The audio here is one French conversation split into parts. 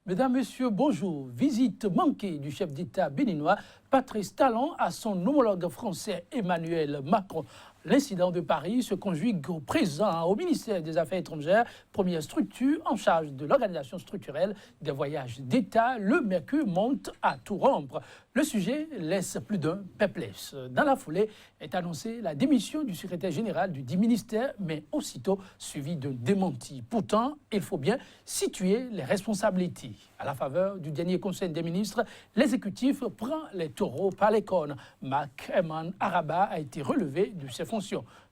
Mesdames, Messieurs, bonjour. Visite manquée du chef d'État béninois Patrice Talon à son homologue français Emmanuel Macron. L'incident de Paris se conjugue au présent au ministère des Affaires étrangères, première structure en charge de l'organisation structurelle des voyages d'État. Le mercure monte à tout rompre. Le sujet laisse plus d'un perplexe. Dans la foulée est annoncée la démission du secrétaire général du dit ministère, mais aussitôt suivi d'un démenti. Pourtant, il faut bien situer les responsabilités. À la faveur du dernier Conseil des ministres, l'exécutif prend les taureaux par les cornes. Marc Eman Araba a été relevé de ses fonctions.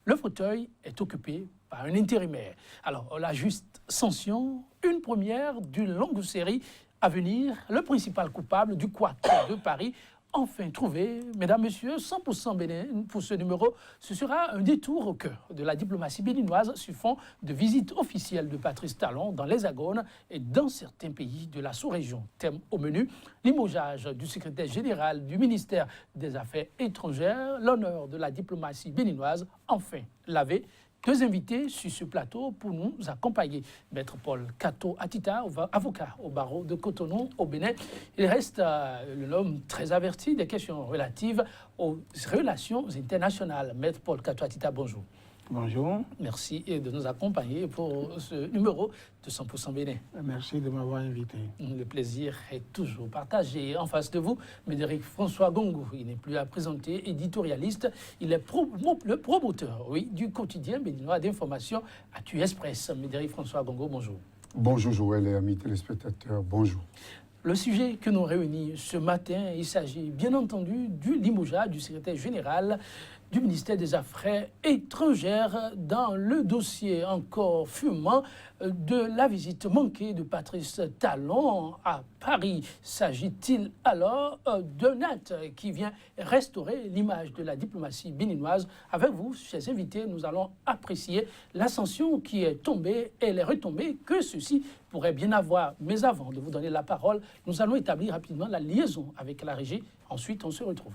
Le fauteuil est occupé par un intérimaire. Alors, la juste sanction, une première d'une longue série à venir, le principal coupable du couac de Paris, enfin trouvé. Mesdames, Messieurs, 100% bénin pour ce numéro. Ce sera un détour au cœur de la diplomatie béninoise sur fond de visite officielle de Patrice Talon dans l'Hexagone et dans certains pays de la sous-région. Thème au menu, limogeage du secrétaire général du ministère des Affaires étrangères, l'honneur de la diplomatie béninoise, enfin lavé. Deux invités sur ce plateau pour nous accompagner. Maître Paul Kato Atita, avocat au barreau de Cotonou, au Bénin. Il reste l'homme très averti des questions relatives aux relations internationales. Maître Paul Kato Atita, bonjour. Bonjour. Merci de nous accompagner pour ce numéro de 100% Bénin. Merci de m'avoir invité. Le plaisir est toujours partagé. En face de vous, Médéric François Gongo. Il n'est plus à présenter, éditorialiste. Il est le promoteur, oui, du quotidien béninois d'information Actu Express. Médéric François Gongo, bonjour. Bonjour Joël et amis téléspectateurs, bonjour. Le sujet que nous réunit ce matin, il s'agit bien entendu du limogeage du secrétaire général du ministère des Affaires étrangères dans le dossier encore fumant de la visite manquée de Patrice Talon à Paris. S'agit-il alors d'un acte qui vient restaurer l'image de la diplomatie béninoise? Avec vous, chers invités, nous allons apprécier l'ascension qui est tombée et les retombées que ceci pourrait bien avoir. Mais avant de vous donner la parole, nous allons établir rapidement la liaison avec la régie. Ensuite, on se retrouve.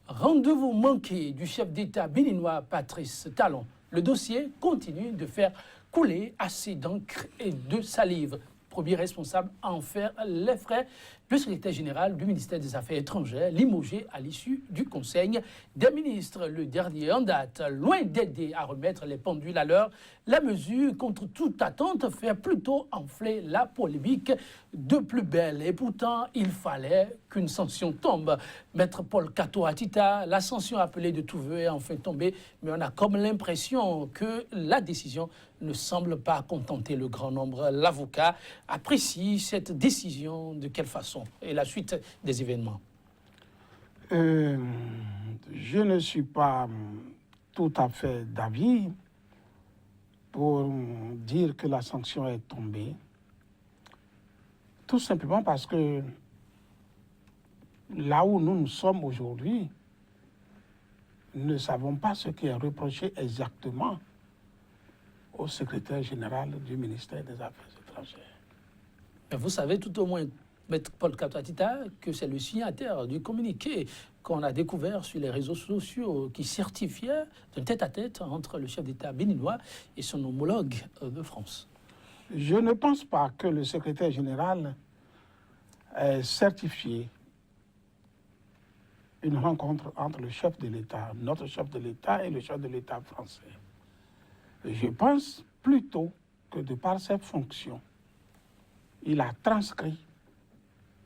Rendez-vous manqué du chef d'État béninois Patrice Talon. Le dossier continue de faire couler assez d'encre et de salive. Premier responsable à en faire les frais, le secrétaire général du ministère des Affaires étrangères, limogé à l'issue du Conseil des ministres. Le dernier en date, loin d'aider à remettre les pendules à l'heure, la mesure, contre toute attente, fait plutôt enfler la polémique de plus belle. Et pourtant, il fallait qu'une sanction tombe. Maître Paul Kato Atita, la sanction appelée de tout vœu est enfin tombée, mais on a comme l'impression que la décision ne semble pas contenter le grand nombre. L'avocat apprécie cette décision de quelle façon et la suite des événements? Je ne suis pas tout à fait d'avis pour dire que la sanction est tombée. Tout simplement parce que là où nous sommes aujourd'hui, nous ne savons pas ce qui est reproché exactement au secrétaire général du ministère des Affaires étrangères. Mais vous savez tout au moins, Maître Paul Kato Atita, que c'est le signataire du communiqué qu'on a découvert sur les réseaux sociaux qui certifiait d'un tête-à-tête entre le chef d'État béninois et son homologue de France. Je ne pense pas que le secrétaire général ait certifié une rencontre entre le chef de l'État, notre chef de l'État et le chef de l'État français. Je pense plutôt que de par ses fonctions, il a transcrit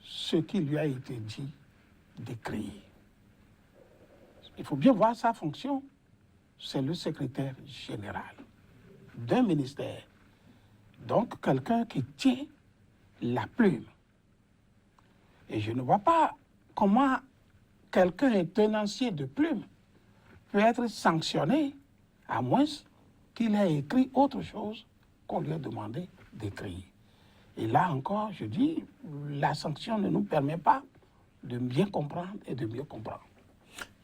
ce qui lui a été dit d'écrire. Il faut bien voir sa fonction. C'est le secrétaire général d'un ministère. Donc, quelqu'un qui tient la plume. Et je ne vois pas comment quelqu'un tenancier de plume peut être sanctionné, à moins qu'il ait écrit autre chose qu'on lui a demandé d'écrire. Et là encore, je dis, la sanction ne nous permet pas de bien comprendre et de mieux comprendre.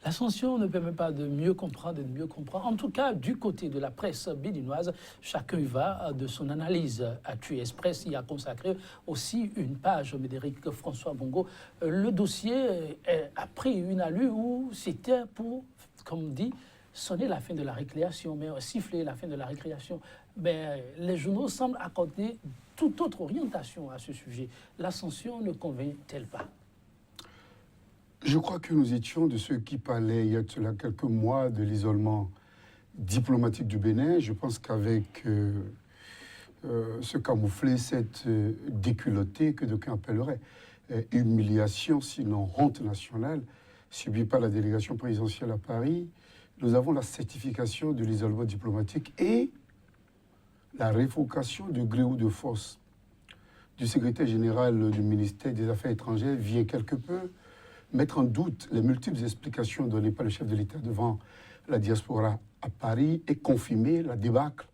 La sanction ne permet pas de mieux comprendre et de mieux comprendre. En tout cas, du côté de la presse béninoise, chacun va de son analyse. Actu Express y a consacré aussi une page, Médéric François Bongo. Le dossier a pris une allure où c'était pour, comme dit, sonner la fin de la récréation, mais siffler la fin de la récréation. Mais les journaux semblent accorder toute autre orientation à ce sujet. L'ascension ne convainc-elle pas? Je crois que nous étions de ceux qui parlaient il y a de cela quelques mois de l'isolement diplomatique du Bénin. Je pense qu'avec ce camouflet, cette déculottée que d'aucuns appelleraient humiliation, sinon honte nationale, subie par la délégation présidentielle à Paris, nous avons la certification de l'isolement diplomatique et la révocation du gré ou de force du secrétaire général du ministère des Affaires étrangères vient quelque peu mettre en doute les multiples explications données par le chef de l'État devant la diaspora à Paris et confirmer la débâcle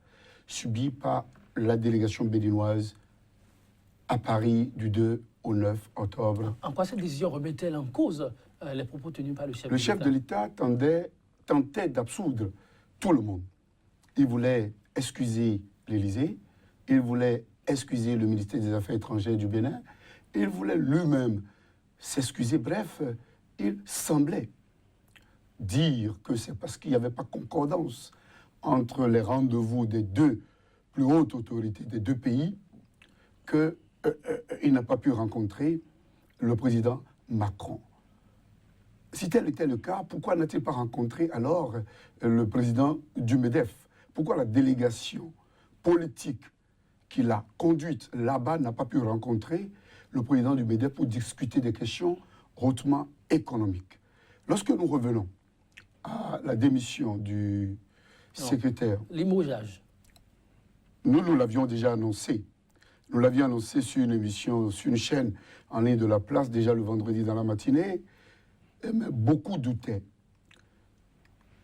subie par la délégation béninoise à Paris du 2 au 9 octobre. En quoi cette décision remet-elle en cause les propos tenus par le chef de l'État? Le chef de l'État tentait d'absoudre tout le monde. Il voulait excuser l'Élysée, il voulait excuser le ministère des Affaires étrangères du Bénin, il voulait lui-même s'excuser. Bref, il semblait dire que c'est parce qu'il n'y avait pas concordance entre les rendez-vous des deux plus hautes autorités des deux pays qu'il n'a pas pu rencontrer le président Macron. Si tel était le cas, pourquoi n'a-t-il pas rencontré alors le président du MEDEF? Pourquoi la délégation politique qui l'a conduite là-bas n'a pas pu rencontrer le président du MEDEF pour discuter des questions hautement économiques? Lorsque nous revenons à la démission du secrétaire... Limogeage. Nous l'avions déjà annoncé. Nous l'avions annoncé sur une émission, sur une chaîne en ligne de la place, déjà le vendredi dans la matinée. Mais beaucoup doutaient.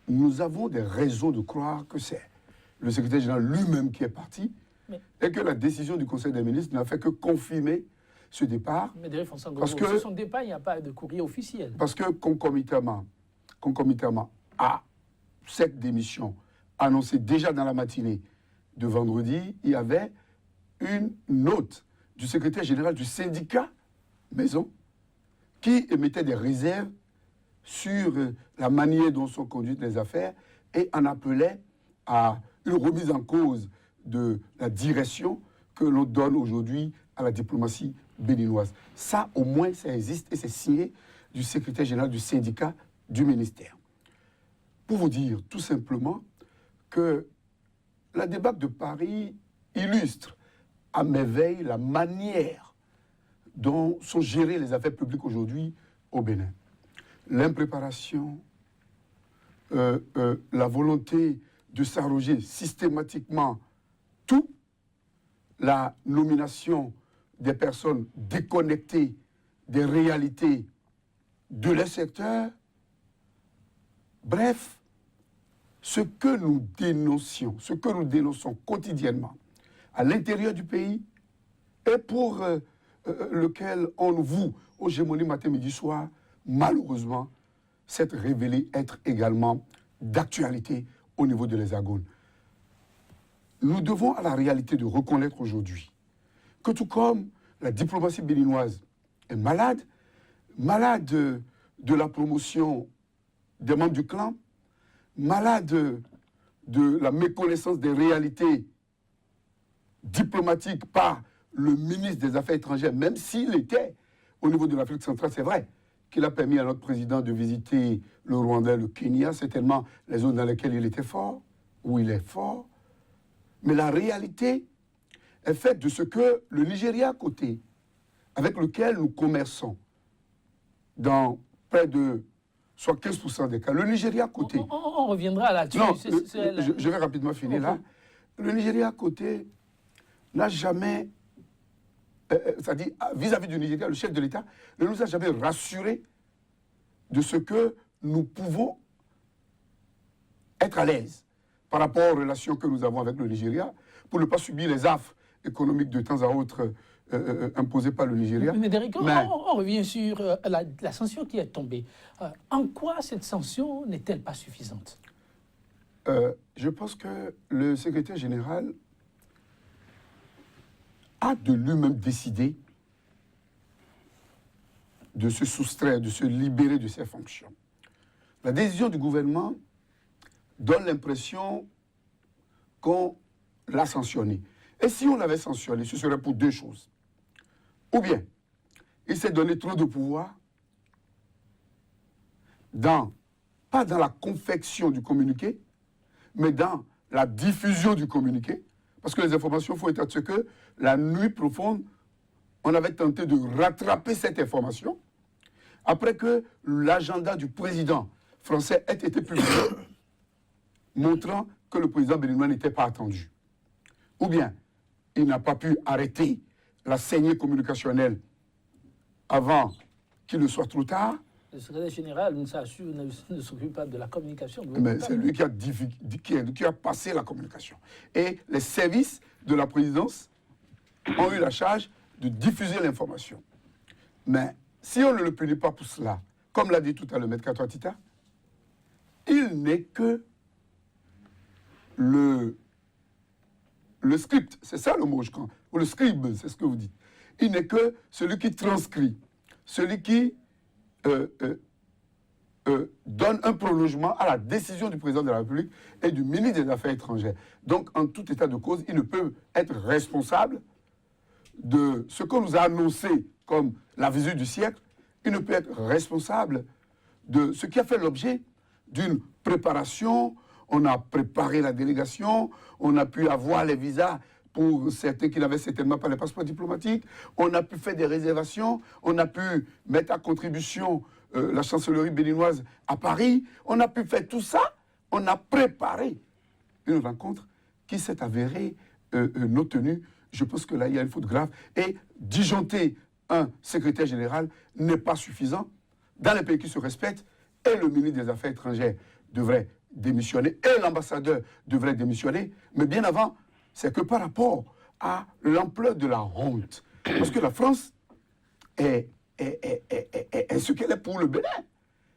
Nous avons des raisons de croire que c'est le secrétaire général lui-même qui est parti et que la décision du Conseil des ministres n'a fait que confirmer ce départ. Mais parce que son départ, il n'y a pas de courrier officiel. Parce que concomitamment à cette démission annoncée déjà dans la matinée de vendredi, il y avait une note du secrétaire général du syndicat Maison qui émettait des réserves sur la manière dont sont conduites les affaires et en appelait à une remise en cause de la direction que l'on donne aujourd'hui à la diplomatie béninoise. Ça, au moins, ça existe et c'est signé du secrétaire général du syndicat du ministère. Pour vous dire tout simplement que la débâcle de Paris illustre à merveille la manière dont sont gérées les affaires publiques aujourd'hui au Bénin. L'impréparation, la volonté de s'arroger systématiquement tout, la nomination des personnes déconnectées des réalités de leur secteur. Bref, ce que nous dénonçons quotidiennement à l'intérieur du pays et pour lequel on nous voue aux gémonies matin, midi, soir, malheureusement, s'est révélé être également d'actualité au niveau de l'Hexagone. Nous devons à la réalité de reconnaître aujourd'hui que tout comme la diplomatie béninoise est malade de la promotion des membres du clan, malade de la méconnaissance des réalités diplomatiques par le ministre des Affaires étrangères, même s'il était au niveau de l'Afrique centrale, c'est vrai qu'il a permis à notre président de visiter le Rwanda et le Kenya, c'est tellement les zones dans lesquelles il était fort, où il est fort. Mais la réalité est faite de ce que le Nigeria à côté, avec lequel nous commerçons dans près de soit 15% des cas, le Nigeria à côté... On reviendra là-dessus. Non, je vais rapidement finir là. Le Nigeria à côté n'a jamais... c'est-à-dire, vis-à-vis du Nigeria, le chef de l'État ne nous a jamais rassurés de ce que nous pouvons être à l'aise par rapport aux relations que nous avons avec le Nigeria, pour ne pas subir les affres économiques de temps à autre imposées par le Nigeria. Mais Derek, on revient sur la sanction qui est tombée. En quoi cette sanction n'est-elle pas suffisante? Je pense que le secrétaire général a de lui-même décidé de se soustraire, de se libérer de ses fonctions. La décision du gouvernement donne l'impression qu'on l'a sanctionné. Et si on l'avait sanctionné, ce serait pour deux choses. Ou bien, il s'est donné trop de pouvoir, pas dans la confection du communiqué, mais dans la diffusion du communiqué. Parce que les informations font état de ce que la nuit profonde, on avait tenté de rattraper cette information après que l'agenda du président français ait été publié, montrant que le président béninois n'était pas attendu. Ou bien, il n'a pas pu arrêter la saignée communicationnelle avant qu'il ne soit trop tard. Le secrétaire général ne s'occupe pas de la communication. Mais c'est lui qui a passé la communication. Et les services de la présidence ont eu la charge de diffuser l'information. Mais si on ne le punit pas pour cela, comme l'a dit tout à l'heure Maître Katoatita, il n'est que le script, c'est ça le mot, je crois, ou le scribe, c'est ce que vous dites. Il n'est que celui qui transcrit, celui qui donne un prolongement à la décision du président de la République et du ministre des Affaires étrangères. Donc, en tout état de cause, il ne peut être responsable de ce qu'on nous a annoncé comme la visite du siècle. Il ne peut être responsable de ce qui a fait l'objet d'une préparation. On a préparé la délégation, on a pu avoir les visas pour certains qui n'avaient certainement pas les passeports diplomatiques, on a pu faire des réservations, on a pu mettre à contribution la chancellerie béninoise à Paris, on a pu faire tout ça, on a préparé une rencontre qui s'est avérée non tenue. Je pense que là, il y a une faute grave. Et disjoncter un secrétaire général n'est pas suffisant. Dans les pays qui se respectent, et le ministre des Affaires étrangères devrait démissionner, et l'ambassadeur devrait démissionner, mais bien avant, c'est que par rapport à l'ampleur de la honte, parce que la France est ce qu'elle est pour le Bénin.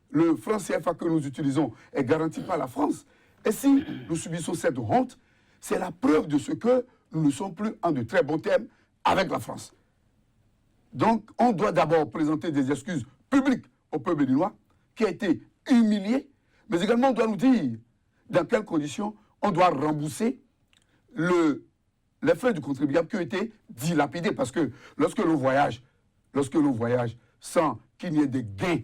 Le franc CFA que nous utilisons est garanti par la France. Et si nous subissons cette honte, c'est la preuve de ce que nous ne sommes plus en de très bons termes avec la France. Donc, on doit d'abord présenter des excuses publiques au peuple béninois qui a été humilié, mais également on doit nous dire dans quelles conditions on doit rembourser les frais du contribuable qui ont été dilapidés. Parce que lorsque l'on voyage sans qu'il n'y ait des gains,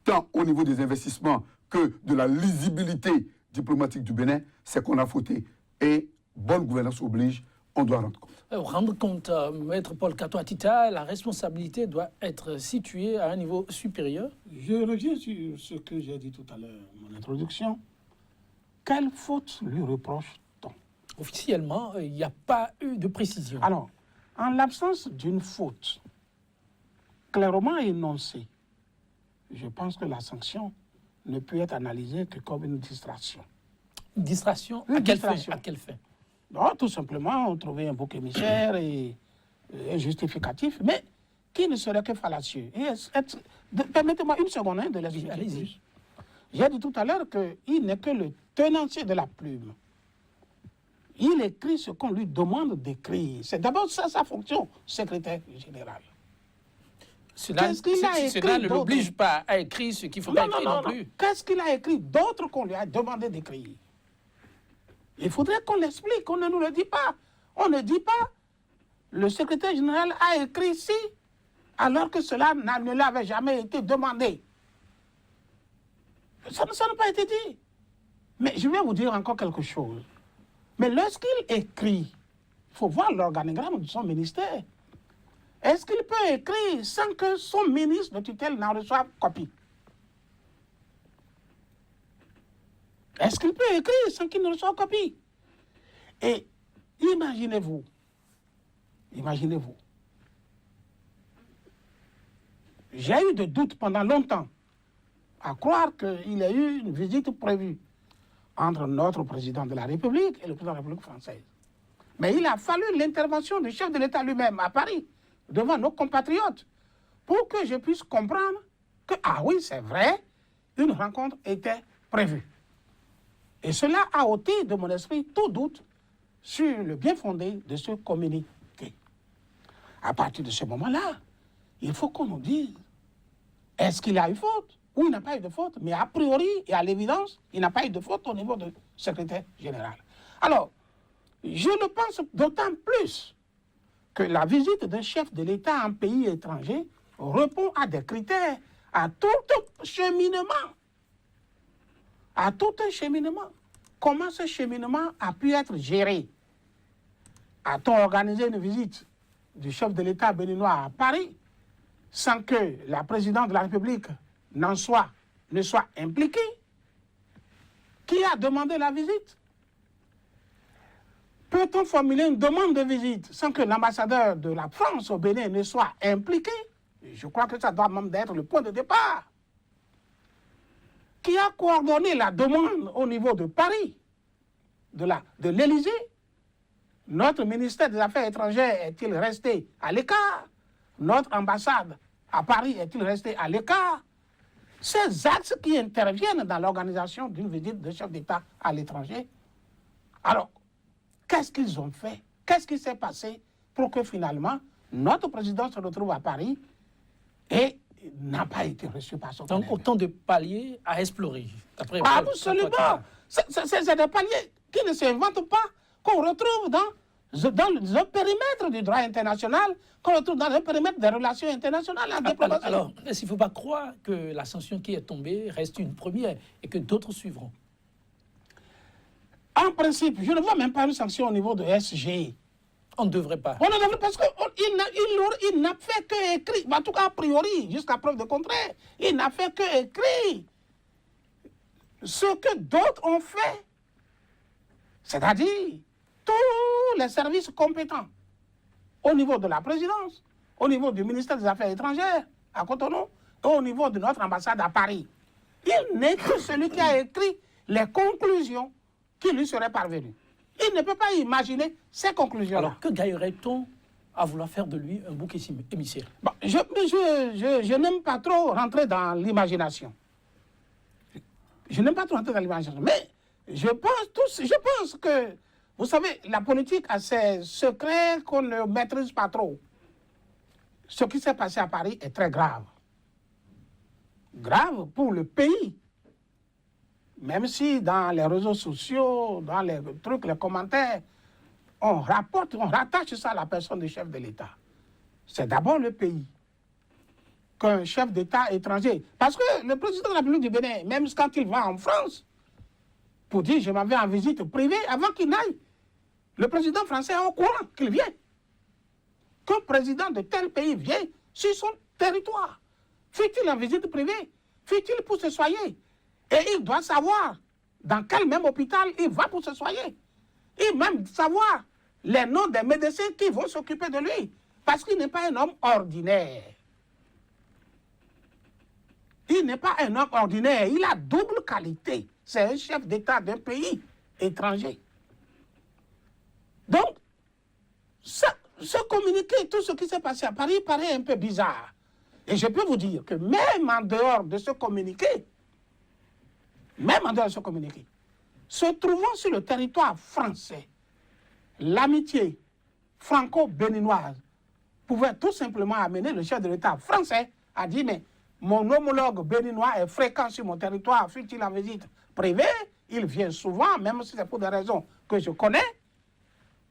tant au niveau des investissements que de la lisibilité diplomatique du Bénin, c'est qu'on a fauté. Et bonne gouvernance oblige, on doit rendre compte. Rendre compte, Maître Paul Katoatita, la responsabilité doit être située à un niveau supérieur. Je reviens sur ce que j'ai dit tout à l'heure, mon introduction. Quelle faute lui reproche-t-on? Officiellement, il n'y a pas eu de précision. Alors, en l'absence d'une faute clairement énoncée, je pense que la sanction ne peut être analysée que comme une distraction. Une distraction, Une à quelle distraction. fin? À quelle fin? Non, tout simplement, trouver un bouc émissaire et justificatif, mais qui ne serait que fallacieux. Permettez-moi une seconde de l'expliquer. Allez-y. J'ai dit tout à l'heure qu'il n'est que le tenancier de la plume. Il écrit ce qu'on lui demande d'écrire. C'est d'abord ça sa fonction, secrétaire général. Cela ne l'oblige pas à écrire ce qu'il ne faut pas écrire non plus. Qu'est-ce qu'il a écrit d'autre qu'on lui a demandé d'écrire? Il faudrait qu'on l'explique, on ne nous le dit pas. On ne dit pas, le secrétaire général a écrit ci, alors que cela ne l'avait jamais été demandé. Ça n'a pas été dit. Mais je vais vous dire encore quelque chose. Mais lorsqu'il écrit, il faut voir l'organigramme de son ministère. Est-ce qu'il peut écrire sans que son ministre de tutelle n'en reçoive copie? Est-ce qu'il peut écrire sans qu'il ne reçoive copie? Et imaginez-vous, j'ai eu des doutes pendant longtemps à croire qu'il y a eu une visite prévue entre notre président de la République et le président de la République française. Mais il a fallu l'intervention du chef de l'État lui-même à Paris, devant nos compatriotes, pour que je puisse comprendre que, ah oui, c'est vrai, une rencontre était prévue. Et cela a ôté de mon esprit tout doute sur le bien fondé de ce communiqué. À partir de ce moment-là, il faut qu'on nous dise, est-ce qu'il a eu faute? où il n'a pas eu de faute, mais a priori et à l'évidence, il n'a pas eu de faute au niveau du secrétaire général. Alors, je le pense d'autant plus que la visite d'un chef de l'État en pays étranger répond à des critères, à tout un cheminement. À tout un cheminement. Comment ce cheminement a pu être géré? A-t-on organisé une visite du chef de l'État béninois à Paris sans que la présidente de la République ne soit impliquée? Qui a demandé la visite? Peut-on formuler une demande de visite sans que l'ambassadeur de la France au Bénin ne soit impliqué? Je crois que ça doit même être le point de départ. Qui a coordonné la demande au niveau de Paris, de l'Élysée? Notre ministère des Affaires étrangères est-il resté à l'écart? Notre ambassade à Paris est-il resté à l'écart? Ces axes qui interviennent dans l'organisation d'une visite de chef d'État à l'étranger. Alors, qu'est-ce qu'ils ont fait? Qu'est-ce qui s'est passé pour que finalement notre président se retrouve à Paris et n'a pas été reçu par son Donc collègue? autant de paliers à explorer. Absolument. C'est des paliers qui ne s'inventent pas, qu'on retrouve dans le périmètre du droit international, qu'on retrouve dans le périmètre des relations internationales en diplomatie. Alors, est-ce qu'il ne faut pas croire que la sanction qui est tombée reste une première et que d'autres suivront? En principe, je ne vois même pas une sanction au niveau de SG. On ne devrait pas. On ne devrait parce qu'il n'a fait que écrit, en tout cas a priori, jusqu'à preuve de contraire, il n'a fait que écrire ce que d'autres ont fait. C'est-à-dire tous les services compétents au niveau de la présidence, au niveau du ministère des Affaires étrangères à Cotonou et au niveau de notre ambassade à Paris. Il n'est que celui qui a écrit les conclusions qui lui seraient parvenues. Il ne peut pas imaginer ces conclusions-là. Alors, que gagnerait-on à vouloir faire de lui un bouc émissaire? Bon, je n'aime pas trop rentrer dans l'imagination. Je n'aime pas trop rentrer dans l'imagination. Mais je pense que, vous savez, la politique a ses secrets qu'on ne maîtrise pas trop. Ce qui s'est passé à Paris est très grave. Grave pour le pays. Même si dans les réseaux sociaux, dans les trucs, les commentaires, on rattache ça à la personne du chef de l'État. C'est d'abord le pays qu'un chef d'État étranger. Parce que le président de la République du Bénin, même quand il va en France, pour dire je m'en vais en visite privée, avant qu'il n'aille, le président français est au courant qu'il vient. Qu'un président de tel pays vient sur son territoire. Fut-il en visite privée? Fut-il pour se soigner? Et il doit savoir dans quel même hôpital il va pour se soigner. Et même savoir les noms des médecins qui vont s'occuper de lui. Parce qu'il n'est pas un homme ordinaire. Il n'est pas un homme ordinaire. Il a double qualité. C'est un chef d'État d'un pays étranger. Donc, ce communiqué, tout ce qui s'est passé à Paris paraît un peu bizarre. Et je peux vous dire que même en dehors de ce communiqué, se trouvant sur le territoire français, l'amitié franco-béninoise pouvait tout simplement amener le chef de l'État français à dire mais mon homologue béninois est fréquent sur mon territoire, fut-il en visite privée, il vient souvent, même si c'est pour des raisons que je connais,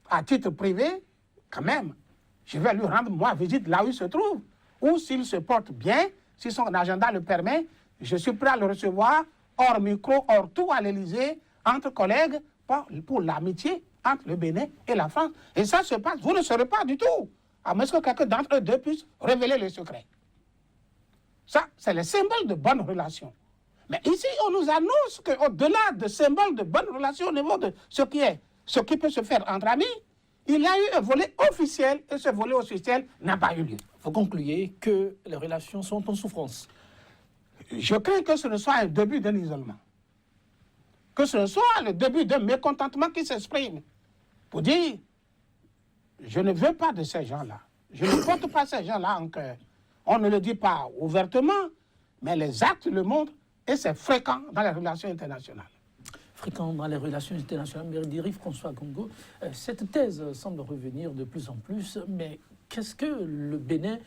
à titre privé, quand même, je vais lui rendre moi visite là où il se trouve, ou s'il se porte bien, si son agenda le permet, je suis prêt à le recevoir hors micro, hors tout à l'Élysée, entre collègues, pour l'amitié entre le Bénin et la France. Et ça se passe, vous ne saurez pas du tout, à moins que quelqu'un d'entre eux deux puisse révéler les secrets. Ça, c'est le symbole de bonnes relations. Mais ici, on nous annonce qu'au-delà de symbole de bonnes relations, au niveau de ce qui peut se faire entre amis, il y a eu un volet officiel, et ce volet officiel n'a pas eu lieu. Vous concluez que les relations sont en souffrance. Je crains que ce ne soit un début d'un isolement. Que ce soit le début d'un mécontentement qui s'exprime. Pour dire, je ne veux pas de ces gens-là. Je ne porte pas ces gens-là en cœur. On ne le dit pas ouvertement, mais les actes le montrent et c'est fréquent dans les relations internationales. fréquent dans les relations internationales, Méridiri François Gongo. Cette thèse semble revenir de plus en plus, mais qu'est-ce que le Bénin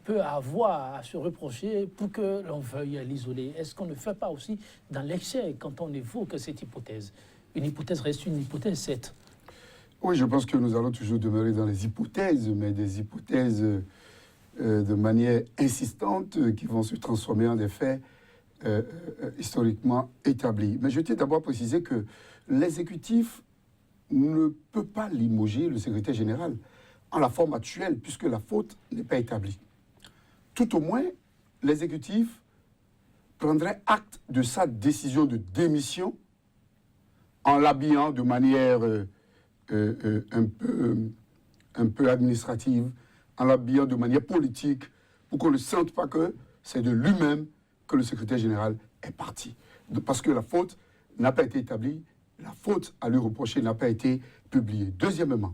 peut avoir à se reprocher pour que l'on veuille l'isoler? Est-ce qu'on ne fait pas aussi dans l'excès quand on évoque cette hypothèse? Une hypothèse reste une hypothèse, certes. Oui, je pense que nous allons toujours demeurer dans les hypothèses, mais des hypothèses de manière insistante qui vont se transformer en des faits historiquement établis. Mais je tiens d'abord à préciser que l'exécutif ne peut pas limoger le secrétaire général en la forme actuelle, puisque la faute n'est pas établie. Tout au moins, l'exécutif prendrait acte de sa décision de démission en l'habillant de manière un peu administrative, en l'habillant de manière politique, pour qu'on ne sente pas que c'est de lui-même que le secrétaire général est parti. Parce que la faute n'a pas été établie, la faute à lui reprocher n'a pas été publiée. Deuxièmement,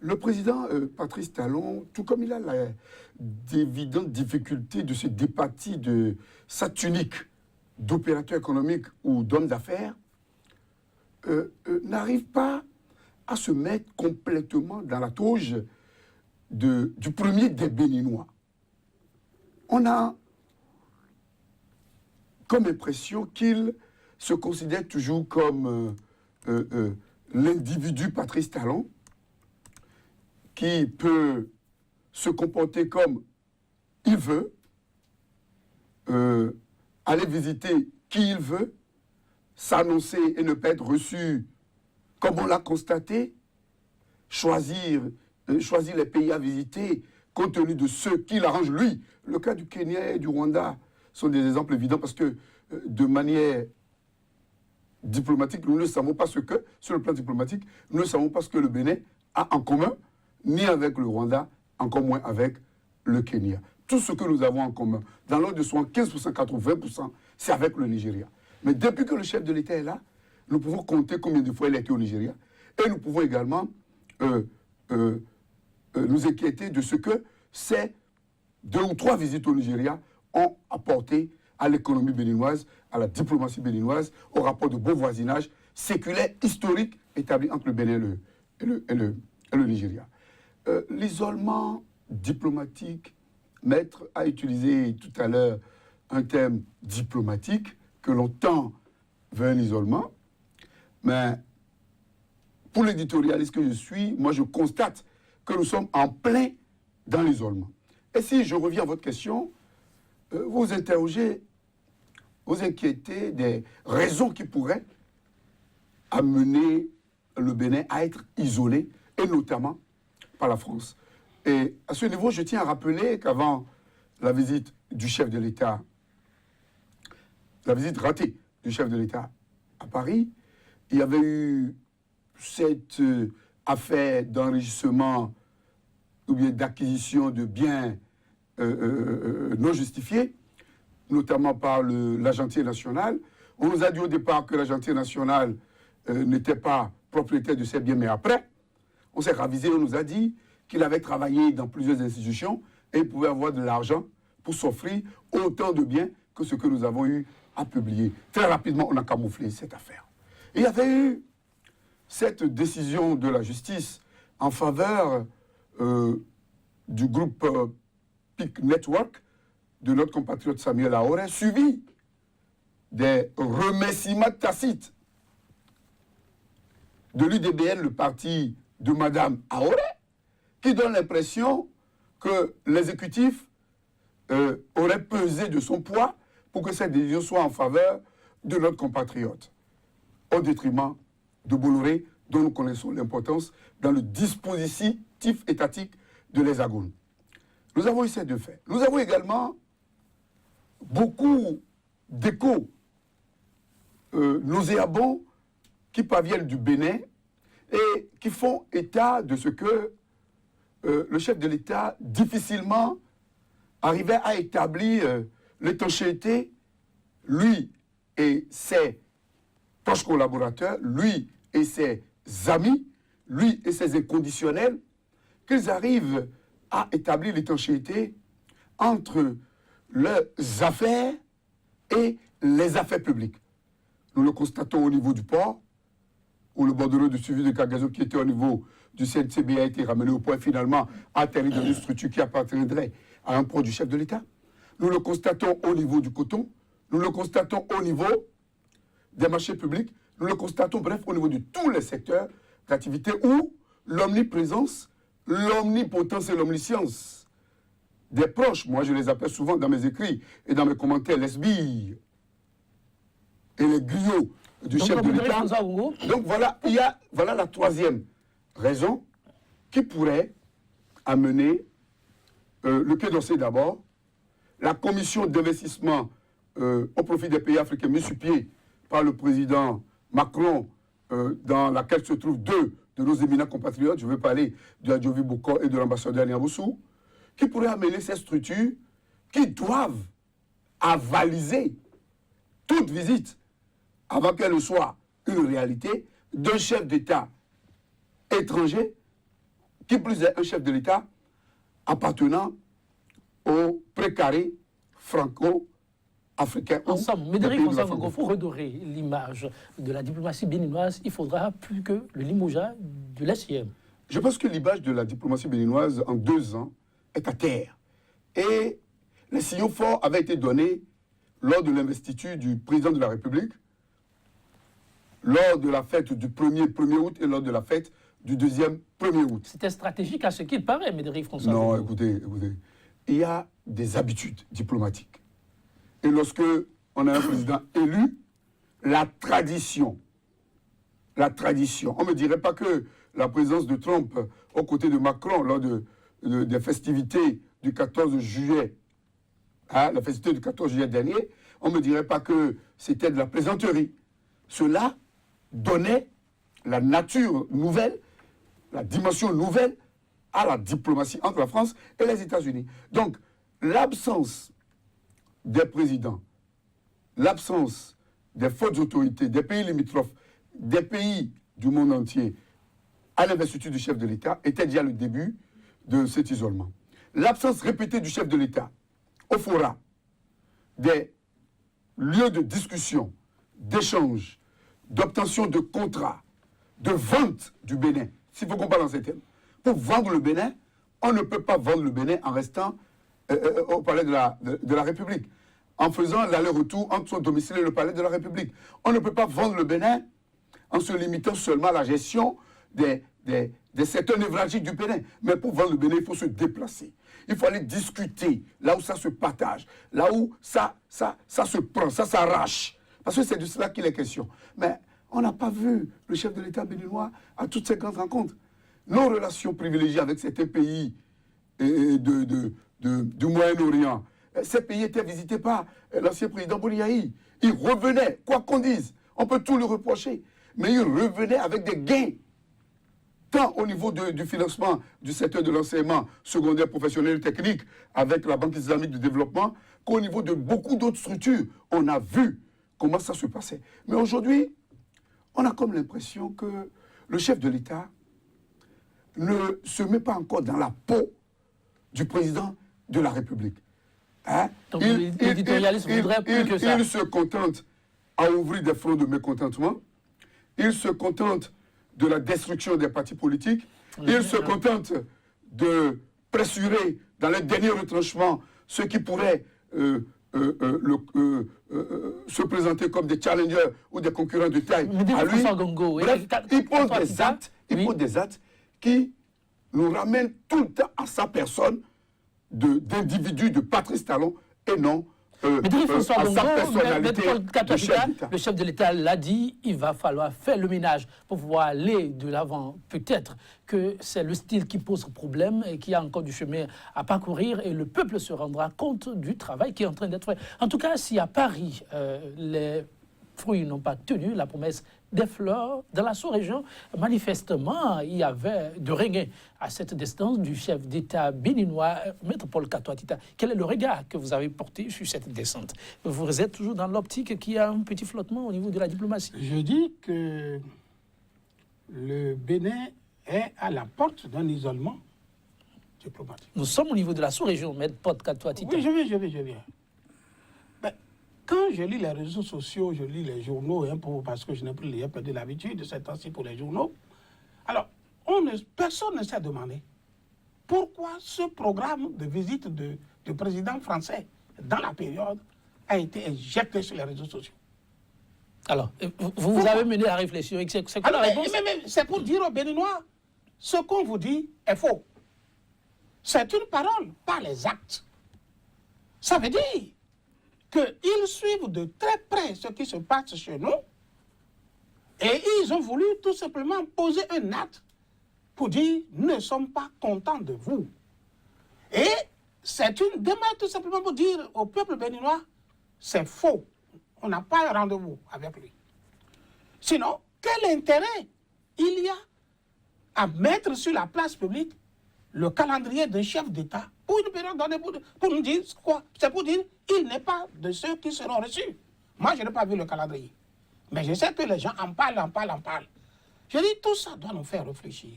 le président Patrice Talon, tout comme il a d'évidentes difficultés de se départir de sa tunique d'opérateur économique ou d'homme d'affaires, n'arrive pas à se mettre complètement dans la toge du premier des Béninois. On a comme impression qu'il se considère toujours comme l'individu Patrice Talon, qui peut se comporter comme il veut, aller visiter qui il veut, s'annoncer et ne pas être reçu comme on l'a constaté, choisir les pays à visiter compte tenu de ceux qui l'arrangent lui. Le cas du Kenya et du Rwanda sont des exemples évidents parce que de manière diplomatique, nous ne savons pas ce que, sur le plan diplomatique, nous ne savons pas ce que le Bénin a en commun, ni avec le Rwanda, encore moins avec le Kenya. Tout ce que nous avons en commun, dans l'ordre de 75%, 80%, c'est avec le Nigeria. Mais depuis que le chef de l'État est là, nous pouvons compter combien de fois il a été au Nigeria. Et nous pouvons également nous inquiéter de ce que ces 2 ou 3 visites au Nigeria ont apporté à l'économie béninoise, à la diplomatie béninoise, au rapport de bon voisinage séculaire, historique, établi entre le Bénin et le Nigeria. L'isolement diplomatique, Maître a utilisé tout à l'heure un terme diplomatique que l'on tend vers un isolement, mais pour l'éditorialiste que je suis, moi je constate que nous sommes en plein dans l'isolement. Et si je reviens à votre question, vous interrogez, vous inquiétez des raisons qui pourraient amener le Bénin à être isolé, et notamment par la France. Et à ce niveau, je tiens à rappeler qu'avant la visite du chef de l'État, la visite ratée du chef de l'État à Paris, il y avait eu cette affaire d'enrichissement ou bien d'acquisition de biens non justifiés, notamment par l'Agentier national. On nous a dit au départ que l'Agentier national n'était pas propriétaire de ces biens, mais après, on s'est ravisé, on nous a dit qu'il avait travaillé dans plusieurs institutions et il pouvait avoir de l'argent pour s'offrir autant de biens que ce que nous avons eu à publier. Très rapidement, on a camouflé cette affaire. Et il y avait eu cette décision de la justice en faveur du groupe PIC Network de notre compatriote Samuel Aoré, suivi des remerciements tacites de l'UDBN, le parti de Mme Aoré, qui donne l'impression que l'exécutif aurait pesé de son poids pour que cette décision soit en faveur de notre compatriote, au détriment de Bolloré, dont nous connaissons l'importance dans le dispositif étatique de l'Hexagone. Nous avons eu ces 2 faits. Nous avons également beaucoup d'échos nauséabonds qui parviennent du Bénin et qui font état de ce que le chef de l'État difficilement arrivait à établir l'étanchéité, lui et ses proches collaborateurs, lui et ses amis, lui et ses inconditionnels, qu'ils arrivent à établir l'étanchéité entre leurs affaires et les affaires publiques. Nous le constatons au niveau du port, où le bordereau de suivi de Cargaison qui était au niveau du CNCB a été ramené au point finalement atterri dans une structure qui appartiendrait à un port du chef de l'État. Nous le constatons au niveau du coton, nous le constatons au niveau des marchés publics, nous le constatons, bref, au niveau de tous les secteurs d'activité où l'omniprésence, l'omnipotence et l'omniscience des proches, moi je les appelle souvent dans mes écrits et dans mes commentaires les sbires et les griots du chef de l'État. Donc voilà, voilà la troisième raison qui pourrait amener le Quai d'Orsay d'abord, la commission d'investissement au profit des pays africains mise sur pied par le président Macron, dans laquelle se trouvent deux de nos éminents compatriotes, je veux parler de Adjovi Boko et de l'ambassadeur Niamboussou, qui pourrait amener ces structures qui doivent avaliser toute visite avant qu'elle ne soit une réalité d'un chef d'État étranger, qui plus est un chef de l'État appartenant au précaré franco-africain. Ensemble, Médéric François, pour redorer l'image de la diplomatie béninoise, il faudra plus que le limogeage de l'SIM. Je pense que l'image de la diplomatie béninoise en 2 ans est à terre. Et les signaux forts avaient été donnés lors de l'investiture du président de la République, lors de la fête du 1er août et lors de la fête du 1er août. C'était stratégique à ce qu'il paraît, Médéric François. Non, écoutez, il y a des habitudes diplomatiques. Et lorsque on a un président élu, la tradition, on ne me dirait pas que la présence de Trump aux côtés de Macron lors des festivités du 14 juillet, la festivité du 14 juillet dernier, on ne me dirait pas que c'était de la plaisanterie. Cela donnait la nature nouvelle, la dimension nouvelle à la diplomatie entre la France et les États-Unis. Donc, l'absence des présidents, l'absence des fortes autorités, des pays limitrophes, des pays du monde entier à l'investiture du chef de l'État était déjà le début de cet isolement. L'absence répétée du chef de l'État au fora des lieux de discussion, d'échange, d'obtention de contrats, de vente du Bénin, s'il faut qu'on parle dans ces termes. Pour vendre le Bénin, on ne peut pas vendre le Bénin en restant au palais de la République, en faisant l'aller-retour entre son domicile et le palais de la République. On ne peut pas vendre le Bénin en se limitant seulement à la gestion des secteurs névralgiques du Bénin. Mais pour vendre le Bénin, il faut se déplacer. Il faut aller discuter là où ça se partage, là où ça se prend, ça s'arrache. Parce que c'est de cela qu'il est question. Mais on n'a pas vu le chef de l'État béninois à toutes ces grandes rencontres. Nos relations privilégiées avec certains pays du Moyen-Orient, ces pays étaient visités par l'ancien président Boliaï. Il revenait, quoi qu'on dise, on peut tout lui reprocher, mais il revenait avec des gains, tant au niveau du financement du secteur de l'enseignement secondaire, professionnel et technique, avec la Banque islamique de développement, qu'au niveau de beaucoup d'autres structures. On a vu comment ça se passait. Mais aujourd'hui, on a comme l'impression que le chef de l'État ne se met pas encore dans la peau du président de la République. Hein? Donc l'éditorialiste voudrait plus que ça. Il se contente à ouvrir des fronts de mécontentement. Il se contente de la destruction des partis politiques. Il se contente de pressurer dans les derniers retranchements ceux qui pourraient se présenter comme des challengers ou des concurrents de taille à lui. Bref, il pose des actes qui nous ramènent tout le temps à sa personne d'individu, de Patrice Talon, et non à sa personnalité de chef d'État. Le chef de l'État l'a dit, il va falloir faire le ménage pour pouvoir aller de l'avant. Peut-être que c'est le style qui pose problème et qu'il y a encore du chemin à parcourir et le peuple se rendra compte du travail qui est en train d'être fait. En tout cas, si à Paris, les fruits n'ont pas tenu la promesse des fleurs, dans la sous-région, manifestement, il y avait de regain à cette distance du chef d'État béninois, Maître Paul Katoa-Tita. Quel est le regard que vous avez porté sur cette descente? Vous êtes toujours dans l'optique qu'il y a un petit flottement au niveau de la diplomatie. Je dis que le Bénin est à la porte d'un isolement diplomatique. Nous sommes au niveau de la sous-région, Maître Paul Katoa-Tita. Oui, je viens. Ben, quand quand je lis les réseaux sociaux, je lis les journaux, hein, parce que je n'ai plus perdu l'habitude de ces temps-ci pour les journaux. Alors, personne ne s'est demandé pourquoi ce programme de visite du président français dans la période a été injecté sur les réseaux sociaux. Alors, vous avez mené la réflexion. C'est quoi la réponse? Mais c'est pour dire aux Béninois, ce qu'on vous dit est faux. C'est une parole, pas les actes. Ça veut dire qu'ils suivent de très près ce qui se passe chez nous et ils ont voulu tout simplement poser un acte pour dire « nous ne sommes pas contents de vous ». Et c'est une démarche tout simplement pour dire au peuple béninois « c'est faux, on n'a pas un rendez-vous avec lui ». Sinon, quel intérêt il y a à mettre sur la place publique le calendrier d'un chef d'État pour une période donnée pour nous dire quoi? C'est pour dire il n'est pas de ceux qui seront reçus. Moi, je n'ai pas vu le calendrier. Mais je sais que les gens en parlent. Je dis, tout ça doit nous faire réfléchir.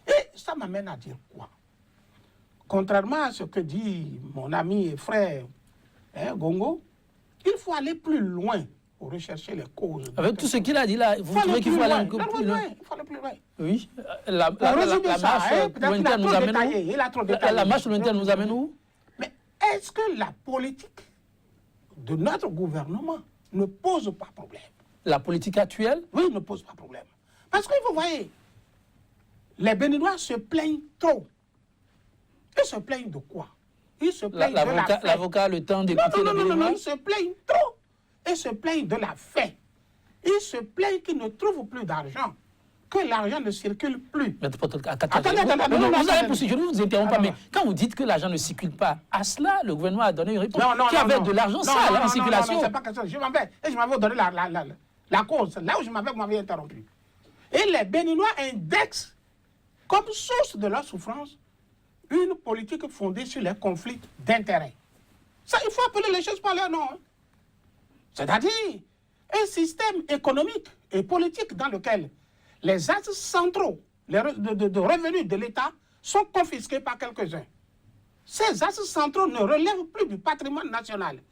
Et ça m'amène à dire quoi? Contrairement à ce que dit mon ami et frère Gongo, il faut aller plus loin pour rechercher les causes. Avec tout ce qu'il a dit là, vous trouvez qu'il faut aller encore plus loin? Il faut aller plus loin. Oui. La marche lointaine nous amène où? La marche lointaine nous amène où? Mais est-ce que la politique de notre gouvernement ne pose pas problème? La politique actuelle? Oui, ne pose pas problème. Parce que vous voyez, les Béninois se plaignent trop. Ils se plaignent de quoi? Ils se plaignent de la faim. L'avocat a le temps d'écouter les Béninois? Non, ils se plaignent trop. Ils se plaignent de la faim. Ils se plaignent qu'ils ne trouvent plus d'argent, que l'argent ne circule plus. Mais attendez, vous allez poursuivre, je ne vous interromps pas, mais quand vous dites que l'argent ne circule pas, à cela, le gouvernement a donné une réponse qui avait de l'argent sale en circulation. Non, c'est pas question. Je m'avais donné la cause, là où vous m'avez interrompu. Et les Béninois indexent comme source de leur souffrance une politique fondée sur les conflits d'intérêts. Ça, il faut appeler les choses par leur nom. Hein. C'est-à-dire un système économique et politique dans lequel les axes centraux de revenus de l'État sont confisqués par quelques-uns. Ces axes centraux ne relèvent plus du patrimoine national.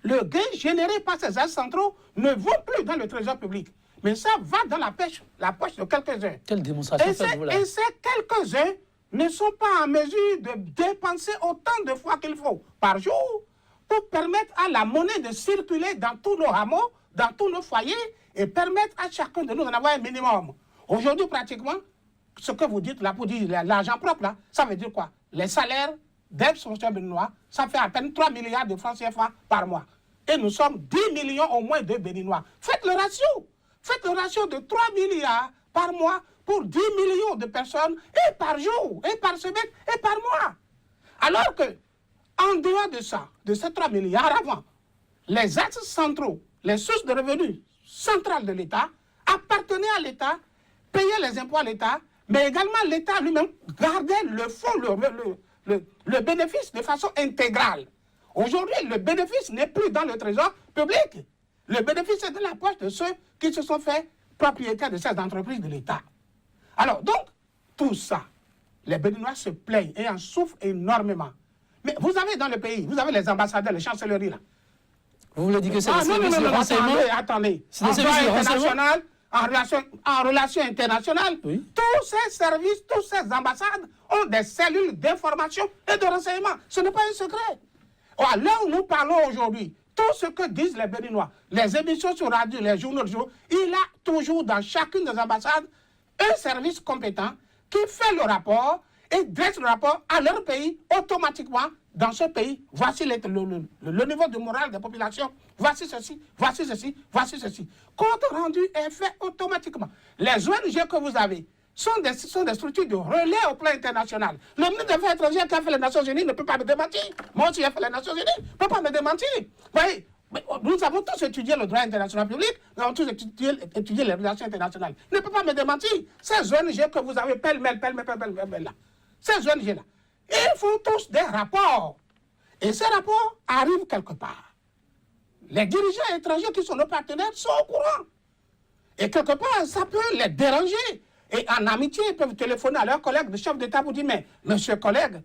Le gain généré par ces axes centraux ne va plus dans le trésor public. Mais ça va dans la poche de quelques-uns. Quelle démonstration faites-vous là? Et ces quelques-uns ne sont pas en mesure de dépenser autant de fois qu'il faut par jour pour permettre à la monnaie de circuler dans tous nos hameaux, dans tous nos foyers et permettre à chacun de nous d'en avoir un minimum. Aujourd'hui, pratiquement, ce que vous dites là, pour dire l'argent propre, là, ça veut dire quoi? Les salaires d'ex-fonctionnaires béninois, ça fait à peine 3 milliards de francs CFA par mois. Et nous sommes 10 millions au moins de Béninois. Faites le ratio. Faites le ratio de 3 milliards par mois pour 10 millions de personnes, et par jour, et par semaine, et par mois. Alors que, en dehors de ça, de ces 3 milliards avant, les axes centraux, les sources de revenus centrales de l'État appartenaient à l'État, payaient les impôts à l'État, mais également l'État lui-même gardait le fonds, le bénéfice de façon intégrale. Aujourd'hui, le bénéfice n'est plus dans le trésor public. Le bénéfice est dans la poche de ceux qui se sont fait propriétaires de ces entreprises de l'État. Alors, donc, tout ça, les Béninois se plaignent et en souffrent énormément. Mais vous avez dans le pays, vous avez les ambassadeurs, les chancelleries là. Vous voulez dire que c'est des services de renseignement? Attendez. C'est des services de renseignement? En relations internationales, oui. Tous ces services, toutes ces ambassades ont des cellules d'information et de renseignement. Ce n'est pas un secret. À l'heure où nous parlons aujourd'hui, tout ce que disent les Béninois, les émissions sur radio, les journaux, il y a toujours dans chacune des ambassades un service compétent qui fait le rapport et dresse le rapport à leur pays automatiquement. Dans ce pays, voici le niveau de morale des populations, voici ceci, voici ceci, voici ceci. Compte rendu est fait automatiquement. Les ONG que vous avez sont des structures de relais au plan international. Le ministre des Affaires étrangères qui a fait les Nations Unies ne peut pas me démentir. Moi aussi, j'ai fait les Nations Unies, ne peut pas me démentir. Vous voyez, nous avons tous étudié le droit international public, nous avons tous étudié les relations internationales. Ne peut pas me démentir. Ces ONG que vous avez pêle-mêle là, ces ONG-là, ils font tous des rapports. Et ces rapports arrivent quelque part. Les dirigeants étrangers qui sont nos partenaires sont au courant. Et quelque part, ça peut les déranger. Et en amitié, ils peuvent téléphoner à leurs collègues de chef d'État pour dire, mais monsieur collègue,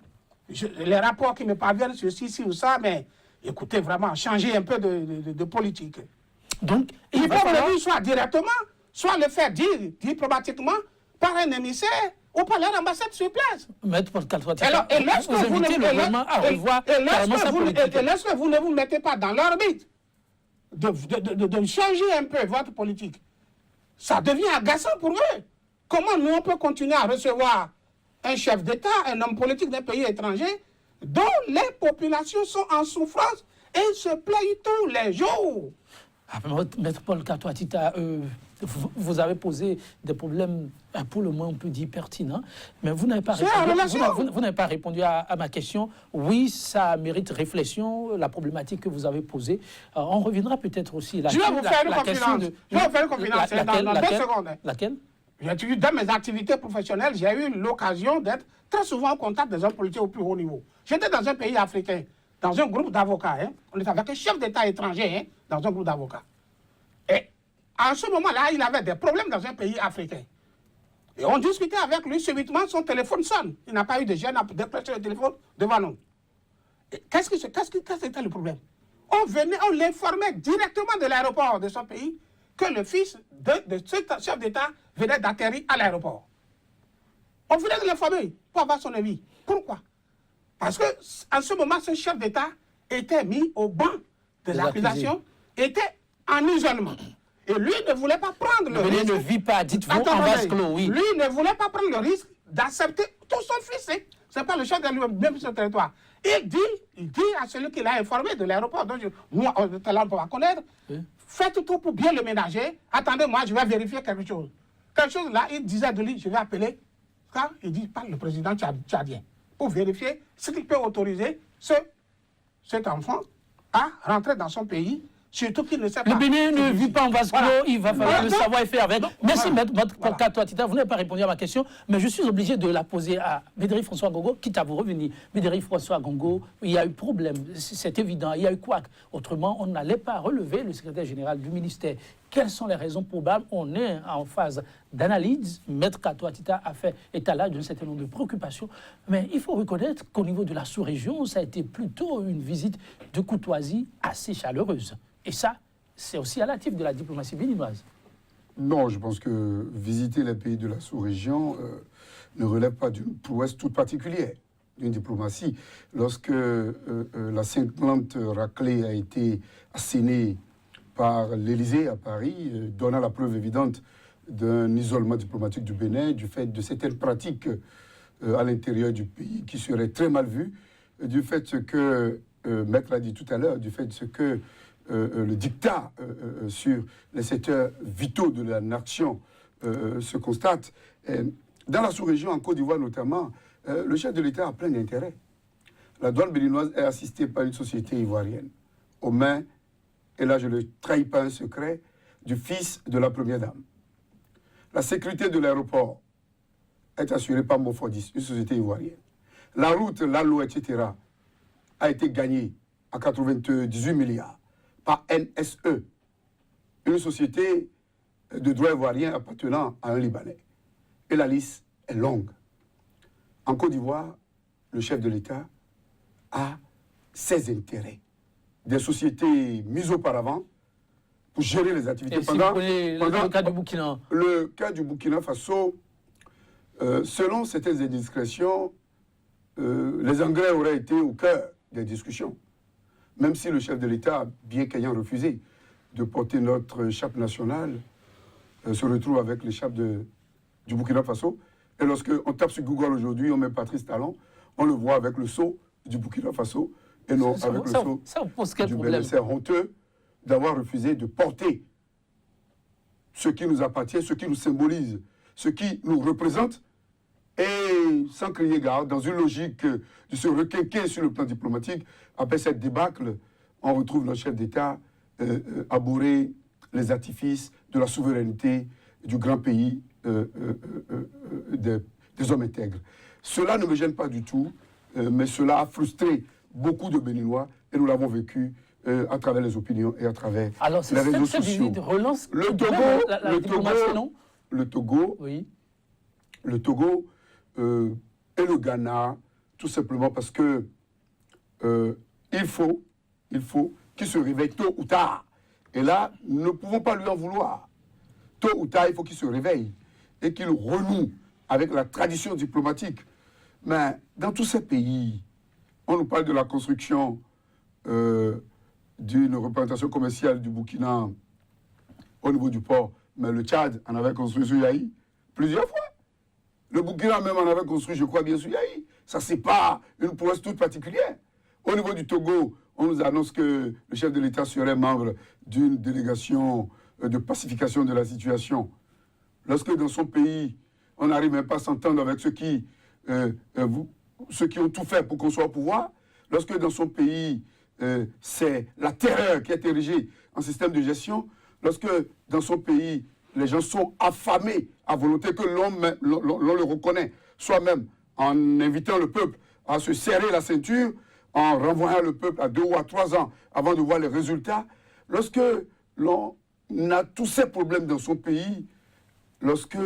les rapports qui me parviennent sur ci ou ça, mais écoutez, vraiment, changer un peu de politique. Donc, Il faut le dire soit directement, soit le faire dire diplomatiquement par un émissaire ou par leur ambassade sur place. Maître Paul Katoatita, Et lorsque vous invitez le gouvernement à revoir carrément sa politique. et lorsque vous ne vous mettez pas dans l'orbite de changer un peu votre politique, ça devient agaçant pour eux. Comment nous, on peut continuer à recevoir un chef d'État, un homme politique d'un pays étranger, dont les populations sont en souffrance et se plaignent tous les jours? Maître Paul Katoatita, vous avez posé des problèmes, pour le moins on peut dire pertinents, mais vous n'avez pas, vous n'avez pas répondu à ma question. Oui, ça mérite réflexion, la problématique que vous avez posée. On reviendra peut-être aussi là-dessus. Je vais vous faire une confidence. Je vais vous faire une confidence dans 2 secondes. Laquelle? Dans mes activités professionnelles, j'ai eu l'occasion d'être très souvent en contact des hommes politiques au plus haut niveau. J'étais dans un pays africain, dans un groupe d'avocats. On était avec un chef d'État étranger dans un groupe d'avocats. Et en ce moment-là, il avait des problèmes dans un pays africain. Et on discutait avec lui, subitement, son téléphone sonne. Il n'a pas eu de gêne à décrocher le téléphone devant nous. Qu'est-ce que c'était le problème? On l'informait directement de l'aéroport de son pays que le fils de ce chef d'État venait d'atterrir à l'aéroport. On venait de l'informer pour avoir son avis. Pourquoi? Parce qu'en ce moment, ce chef d'État était mis au banc des accusations, était en isolement. Et lui ne voulait pas prendre le risque. Ne vit pas, dites-vous, en vase clos, oui. Lui ne voulait pas prendre le risque d'accepter tout son fils. C'est pas le chef de lui-même, même sur le territoire. Il dit à celui qui l'a informé de l'aéroport, dont moi, on va connaître, faites tout pour bien le ménager. Attendez, moi, je vais vérifier quelque chose. Quelque chose là, il disait de lui, je vais appeler. Quand il dit, parle le président tchadien, pour vérifier ce qu'il peut autoriser cet enfant à rentrer dans son pays. Surtout qu'il ne sait pas. Le Bénin ne vit pas en vase clos, il va falloir le savoir et faire avec. Merci, Maître Katoatita, vous n'avez pas répondu à ma question, mais je suis obligé de la poser à Médéric François Gongo, quitte à vous revenir. Médéric François Gongo, il y a eu problème, c'est évident, il y a eu quoi? Autrement, on n'allait pas relever le secrétaire général du ministère. Quelles sont les raisons probables? On est en phase d'analyse. Maître Katoatita a fait étalage d'un certain nombre de préoccupations. Mais il faut reconnaître qu'au niveau de la sous-région, ça a été plutôt une visite de courtoisie assez chaleureuse. Et ça, c'est aussi à l'actif de la diplomatie béninoise. Non, je pense que visiter les pays de la sous-région ne relève pas d'une prouesse toute particulière d'une diplomatie. Lorsque la cinglante raclée a été assénée par l'Élysée à Paris, donnant la preuve évidente d'un isolement diplomatique du Bénin, du fait de certaines pratiques à l'intérieur du pays qui seraient très mal vues, du fait que, Maître l'a dit tout à l'heure, du fait que le dictat sur les secteurs vitaux de la nation se constate. Dans la sous-région, en Côte d'Ivoire notamment, le chef de l'État a plein d'intérêts. La douane béninoise est assistée par une société ivoirienne, aux mains, et là je ne trahis pas un secret, du fils de la première dame. La sécurité de l'aéroport est assurée par Mofodis, une société ivoirienne. La route, l'ALO, etc., a été gagnée à 98 milliards. Par NSE, une société de droit ivoirien appartenant à un Libanais. Et la liste est longue. En Côte d'Ivoire, le chef de l'État a ses intérêts. Des sociétés mises auparavant pour gérer les activités. Et pendant le cas du Burkina. Le cas du Burkina Faso, selon certaines indiscrétions, les Anglais auraient été au cœur des discussions. Même si le chef de l'État, bien qu'ayant refusé de porter notre chape nationale, se retrouve avec l'échappe du Burkina Faso. Et lorsqu'on tape sur Google aujourd'hui, on met Patrice Talon, on le voit avec le sceau du Burkina Faso et non avec le sceau du Bénin. C'est honteux d'avoir refusé de porter ce qui nous appartient, ce qui nous symbolise, ce qui nous représente, et sans crier gare, dans une logique de se requinquer sur le plan diplomatique, après cette débâcle, on retrouve notre chef d'État à bourrer les artifices de la souveraineté du grand pays des hommes intègres. Cela ne me gêne pas du tout, mais cela a frustré beaucoup de Béninois, et nous l'avons vécu à travers les opinions et à travers les réseaux sociaux. Relance le Togo, oui. Le Togo et le Ghana, tout simplement parce que il faut il faut qu'il se réveille tôt ou tard. Et là, nous ne pouvons pas lui en vouloir. Tôt ou tard, il faut qu'il se réveille et qu'il renoue avec la tradition diplomatique. Mais dans tous ces pays, on nous parle de la construction d'une représentation commerciale du Burkina au niveau du port. Mais le Tchad en avait construit sur Yahi plusieurs fois. Le Burkina même en avait construit, je crois bien, sur Yahi. Ça, c'est pas une prouesse toute particulière. Au niveau du Togo, on nous annonce que le chef de l'État serait membre d'une délégation de pacification de la situation. Lorsque dans son pays, on n'arrive même pas à s'entendre avec ceux qui ont tout fait pour qu'on soit au pouvoir, lorsque dans son pays, c'est la terreur qui est érigée en système de gestion, lorsque dans son pays, les gens sont affamés à volonté que l'on le reconnaît, soit même en invitant le peuple à se serrer la ceinture, en renvoyant le peuple à 2 ou à 3 ans avant de voir les résultats, lorsque l'on a tous ces problèmes dans son pays, lorsque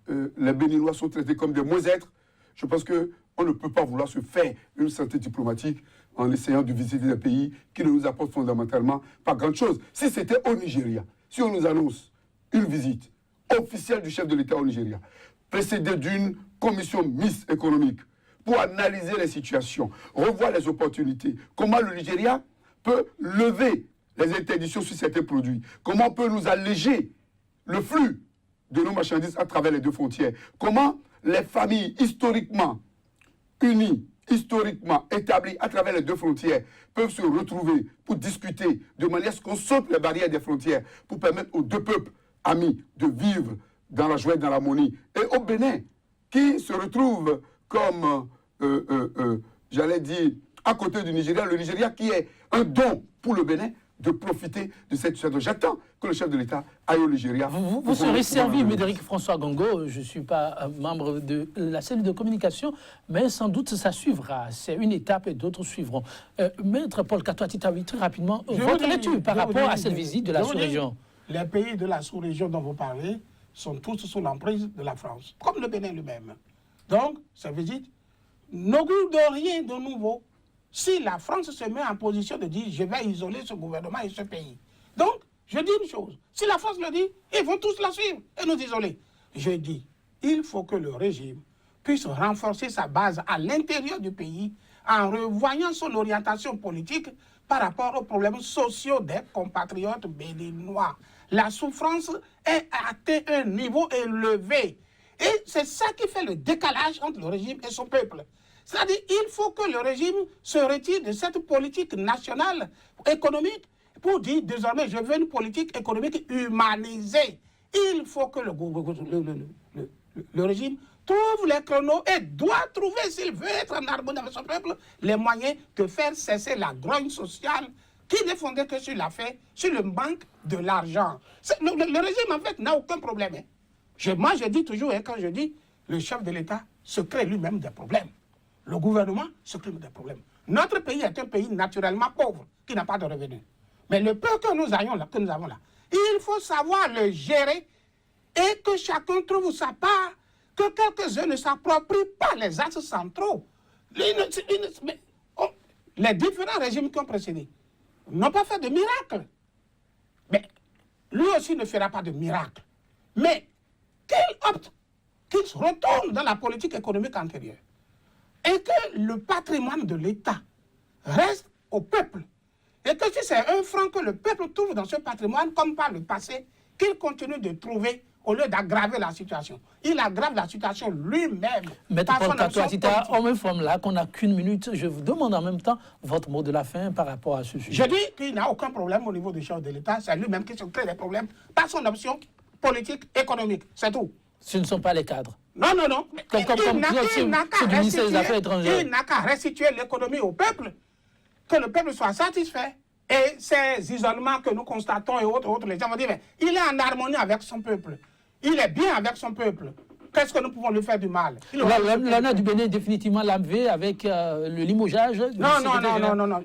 les Béninois sont traités comme des moins-êtres, je pense qu'on ne peut pas vouloir se faire une santé diplomatique en essayant de visiter des pays qui ne nous apportent fondamentalement pas grand-chose. Si c'était au Nigeria, si on nous annonce une visite officielle du chef de l'État au Nigeria, précédée d'une commission mixte économique, pour analyser les situations, revoir les opportunités, comment le Nigeria peut lever les interdictions sur certains produits, comment on peut nous alléger le flux de nos marchandises à travers les 2 frontières, comment les familles historiquement unies, historiquement établies à travers les 2 frontières peuvent se retrouver pour discuter de manière à ce qu'on saute les barrières des frontières pour permettre aux 2 peuples amis de vivre dans la joie et dans l'harmonie. Et au Bénin, qui se retrouve comme, j'allais dire, à côté du Nigeria, le Nigeria qui est un don pour le Bénin de profiter de cette situation. J'attends que le chef de l'État aille au Nigeria. Vous serez servi, Médéric François Gongo. Je ne suis pas membre de la cellule de communication, mais sans doute ça suivra. C'est une étape et d'autres suivront. Maître Paul Katoa-Titaoui, très rapidement, votre lecture par rapport à cette visite de la sous-région. Les pays de la sous-région dont vous parlez sont tous sous l'emprise de la France, comme le Bénin lui-même. Donc, cette visite n'augure de rien de nouveau si la France se met en position de dire « je vais isoler ce gouvernement et ce pays ». Donc, je dis une chose, si la France le dit, ils vont tous la suivre et nous isoler. Je dis, il faut que le régime puisse renforcer sa base à l'intérieur du pays en revoyant son orientation politique par rapport aux problèmes sociaux des compatriotes béninois. La souffrance est atteint un niveau élevé. Et c'est ça qui fait le décalage entre le régime et son peuple. C'est-à-dire qu'il faut que le régime se retire de cette politique nationale économique pour dire désormais je veux une politique économique humanisée. Il faut que le régime trouve les créneaux et doit trouver, s'il veut être en harmonie avec son peuple, les moyens de faire cesser la grogne sociale qui n'est fondée que sur la faim, sur le manque de l'argent. Le régime, en fait, n'a aucun problème. Moi, je dis toujours, quand je dis, le chef de l'État se crée lui-même des problèmes. Le gouvernement se crée des problèmes. Notre pays est un pays naturellement pauvre, qui n'a pas de revenus. Mais le peu que nous avons là, il faut savoir le gérer et que chacun trouve sa part, que quelques-uns ne s'approprient pas les axes centraux. Les différents régimes qui ont précédé n'ont pas fait de miracle. Mais lui aussi ne fera pas de miracle. Mais qu'il opte, qu'il se retourne dans la politique économique antérieure et que le patrimoine de l'État reste au peuple. Et que si c'est un franc que le peuple trouve dans ce patrimoine, comme par le passé, qu'il continue de trouver au lieu d'aggraver la situation. Il aggrave la situation lui-même. Maître Paul Katoa-Titaoui, on m'informe là qu'on n'a qu'1 minute. Je vous demande en même temps votre mot de la fin par rapport à ce sujet. Je dis qu'il n'y a aucun problème au niveau du chef de l'État. C'est lui-même qui se crée des problèmes par son option politique, économique. C'est tout. Ce ne sont pas les cadres. Non, non, non. Il n'a qu'à restituer l'économie au peuple, que le peuple soit satisfait. Et ces isolements que nous constatons et autres, les gens vont dire, mais il est en harmonie avec son peuple. Il est bien avec son peuple. Qu'est-ce que nous pouvons lui faire du mal? L'ANA du Bénin est définitivement lavé avec le limogeage. Non.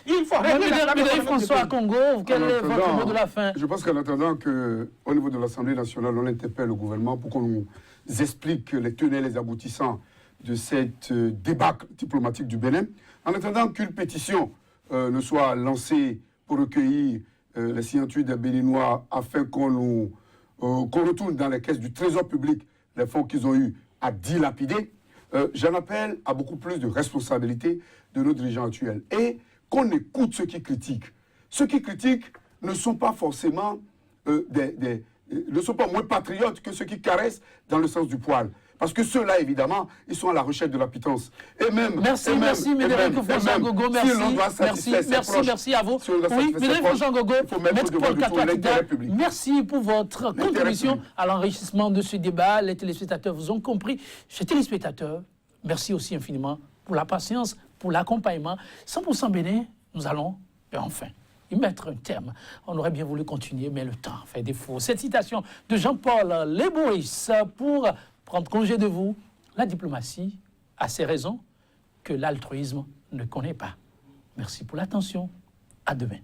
Il faut régler François Congo, quel est votre mot de la fin? Je pense qu'en attendant qu'au niveau de l'Assemblée nationale, on interpelle le gouvernement pour qu'on nous explique les tenants et les aboutissants de cette débâcle diplomatique du Bénin, en attendant qu'une pétition ne soit lancé pour recueillir les signatures des Béninois afin qu'on retourne dans les caisses du trésor public les fonds qu'ils ont eu à dilapider, j'en appelle à beaucoup plus de responsabilité de nos dirigeants actuels. Et qu'on écoute ceux qui critiquent. Ceux qui critiquent ne sont pas forcément ne sont pas moins patriotes que ceux qui caressent dans le sens du poil. Parce que ceux-là, évidemment, ils sont à la recherche de la pitance. Et même... Merci, Médéric François Gogo, merci à vous. Oui, Médéric François Gogo, Maître Paul Katouatida, merci pour votre contribution à l'enrichissement de ce débat. Les téléspectateurs vous ont compris. Chers téléspectateurs, merci aussi infiniment pour la patience, pour l'accompagnement. 100% Bénin, nous allons, et enfin, y mettre un terme. On aurait bien voulu continuer, mais le temps fait défaut. Cette citation de Jean-Paul Leboris pour prendre congé de vous, la diplomatie a ses raisons que l'altruisme ne connaît pas. Merci pour l'attention. À demain.